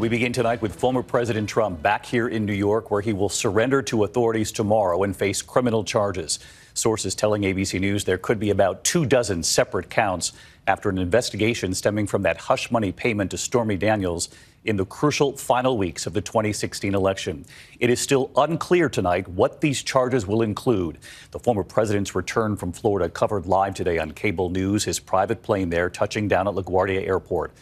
We begin tonight with former President Trump back here in New York, where he will surrender to authorities tomorrow and face criminal charges. Sources telling ABC News there could be about 24 separate counts after an investigation stemming from that hush money payment to Stormy Daniels in the crucial final weeks of the 2016 election. It is still unclear tonight what these charges will include. The former president's return from Florida covered live today on cable news, his private plane there touching down at LaGuardia Airport.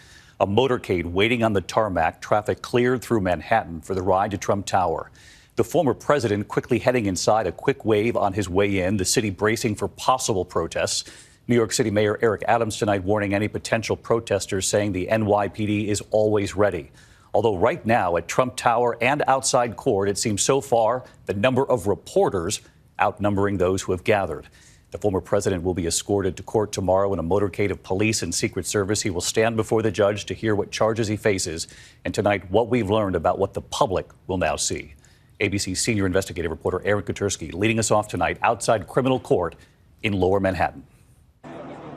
A motorcade waiting on the tarmac, traffic cleared through Manhattan for the ride to Trump Tower. The former president quickly heading inside, a quick wave on his way in, the city bracing for possible protests. New York City Mayor Eric Adams tonight warning any potential protesters, saying the NYPD is always ready. Although right now at Trump Tower and outside court, it seems so far the number of reporters outnumbering those who have gathered. The former president will be escorted to court tomorrow in a motorcade of police and Secret Service. He will stand before the judge to hear what charges he faces. And tonight, what we've learned about what the public will now see. ABC senior investigative reporter Aaron Katersky leading us off tonight outside criminal court in Lower Manhattan.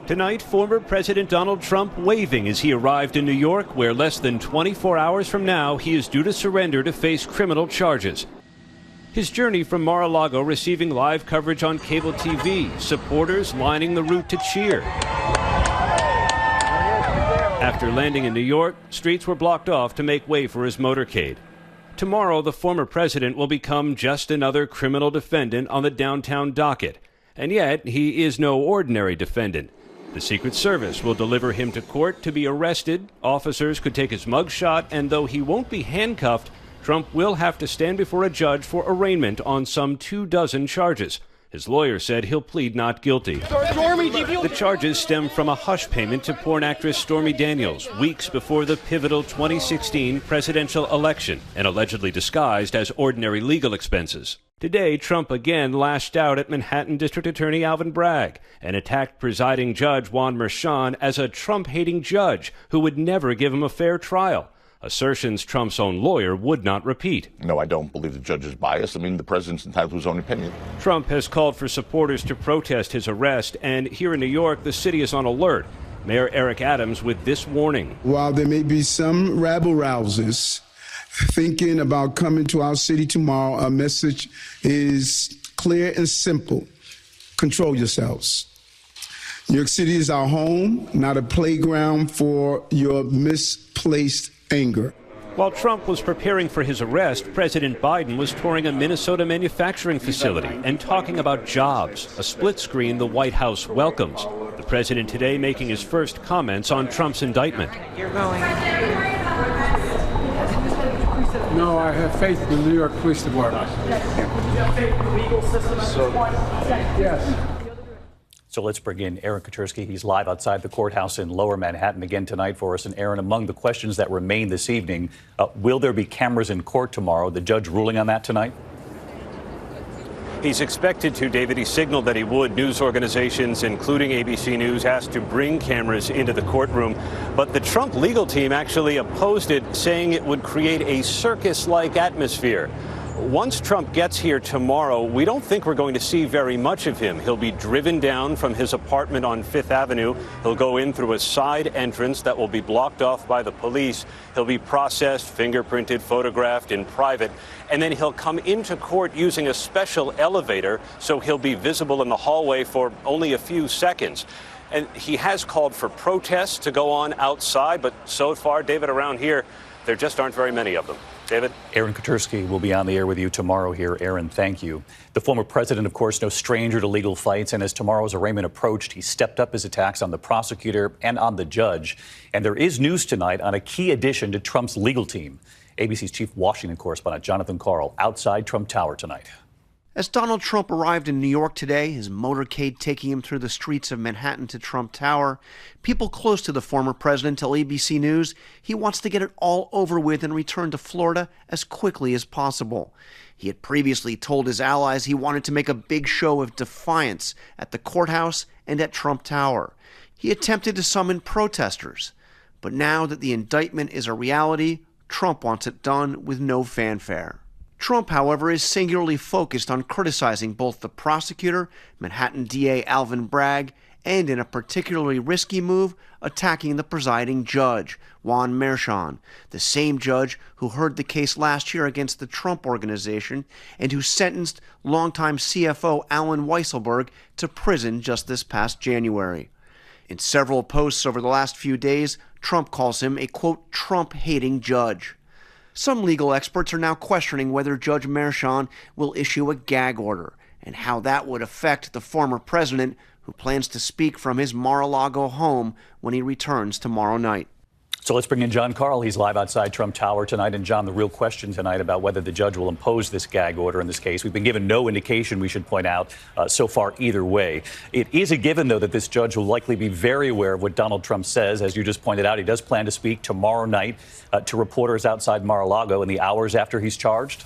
Tonight, former President Donald Trump waving as he arrived in New York, where less than 24 hours from now, he is due to surrender to face criminal charges. His journey from Mar-a-Lago receiving live coverage on cable TV, supporters lining the route to cheer. After landing in New York, streets were blocked off to make way for his motorcade. Tomorrow, the former president will become just another criminal defendant on the downtown docket. And yet, he is no ordinary defendant. The Secret Service will deliver him to court to be arrested. Officers could take his mugshot, and though he won't be handcuffed, Trump will have to stand before a judge for arraignment on some 24 charges. His lawyer said he'll plead not guilty. The charges stem from a hush payment to porn actress Stormy Daniels weeks before the pivotal 2016 presidential election, and allegedly disguised as ordinary legal expenses. Today, Trump again lashed out at Manhattan District Attorney Alvin Bragg and attacked presiding judge Juan Merchan as a Trump-hating judge who would never give him a fair trial. Assertions Trump's own lawyer would not repeat. No, I don't believe the judge is biased. I mean, the president's entitled to his own opinion. Trump has called for supporters to protest his arrest, and here in New York, the city is on alert. Mayor Eric Adams with this warning. While there may be some rabble-rousers thinking about coming to our city tomorrow, our message is clear and simple. Control yourselves. New York City is our home, not a playground for your misplaced anger. While Trump was preparing for his arrest, President Biden was touring a Minnesota manufacturing facility and talking about jobs, a split screen the White House welcomes. The president today making his first comments on Trump's indictment. You're going. No, I have faith in the New York Police Department. Yes. So let's bring in Aaron Katersky. He's live outside the courthouse in Lower Manhattan again tonight for us. And Aaron, among the questions that remain this evening, will there be cameras in court tomorrow? The judge ruling on that tonight? He's expected to, David. He signaled that he would. News organizations, including ABC News, asked to bring cameras into the courtroom. But the Trump legal team actually opposed it, saying it would create a circus-like atmosphere. Once Trump gets here tomorrow, we don't think we're going to see very much of him. He'll be driven down from his apartment on Fifth Avenue. He'll go in through a side entrance that will be blocked off by the police. He'll be processed, fingerprinted, photographed in private, and then he'll come into court using a special elevator, so he'll be visible in the hallway for only a few seconds. And he has called for protests to go on outside, but so far, David, around here, there just aren't very many of them. David? Aaron Katersky will be on the air with you tomorrow here. Aaron, thank you. The former president, of course, no stranger to legal fights, and as tomorrow's arraignment approached, he stepped up his attacks on the prosecutor and on the judge. And there is news tonight on a key addition to Trump's legal team. ABC's chief Washington correspondent Jonathan Karl outside Trump Tower tonight. As Donald Trump arrived in New York today, his motorcade taking him through the streets of Manhattan to Trump Tower, people close to the former president tell ABC News he wants to get it all over with and return to Florida as quickly as possible. He had previously told his allies he wanted to make a big show of defiance at the courthouse and at Trump Tower. He attempted to summon protesters. But now that the indictment is a reality, Trump wants it done with no fanfare. Trump, however, is singularly focused on criticizing both the prosecutor, Manhattan DA Alvin Bragg, and in a particularly risky move, attacking the presiding judge, Juan Merchan, the same judge who heard the case last year against the Trump Organization and who sentenced longtime CFO Alan Weisselberg to prison just this past January. In several posts over the last few days, Trump calls him a, quote, Trump-hating judge. Some legal experts are now questioning whether Judge Merchan will issue a gag order and how that would affect the former president, who plans to speak from his Mar-a-Lago home when he returns tomorrow night. So let's bring in John Carl. He's live outside Trump Tower tonight. And John, the real question tonight about whether the judge will impose this gag order in this case. We've been given no indication, we should point out, so far either way. It is a given, though, that this judge will likely be very aware of what Donald Trump says. As you just pointed out, he does plan to speak tomorrow night to reporters outside Mar-a-Lago in the hours after he's charged.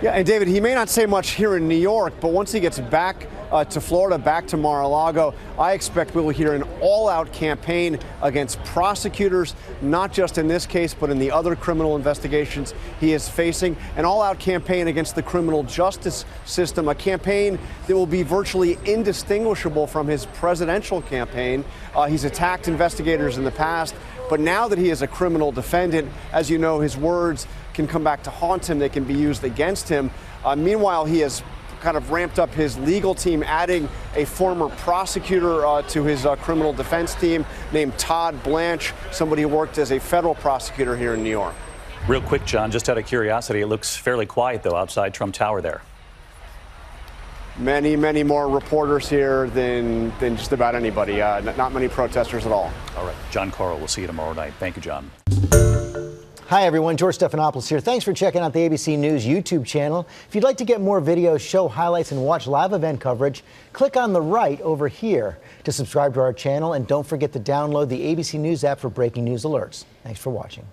Yeah, and David, he may not say much here in New York, but once he gets back to Florida, back to Mar-a-Lago, I expect we will hear an all-out campaign against prosecutors, not just in this case, but in the other criminal investigations he is facing. An all-out campaign against the criminal justice system, a campaign that will be virtually indistinguishable from his presidential campaign. He's attacked investigators in the past, but now that he is a criminal defendant, as you know, his words can come back to haunt him. They can be used against him. Meanwhile, he has kind of ramped up his legal team, adding a former prosecutor to his criminal defense team named Todd Blanche, somebody who worked as a federal prosecutor here in New York. Real quick, John, just out of curiosity, it looks fairly quiet, though, outside Trump Tower there. Many, many more reporters here than just about anybody. Not many protesters at all. All right. John Carl, we'll see you tomorrow night. Thank you, John. Hi, everyone. George Stephanopoulos here. Thanks for checking out the ABC News YouTube channel. If you'd like to get more videos, show highlights, and watch live event coverage, click on the right over here to subscribe to our channel. And don't forget to download the ABC News app for breaking news alerts. Thanks for watching.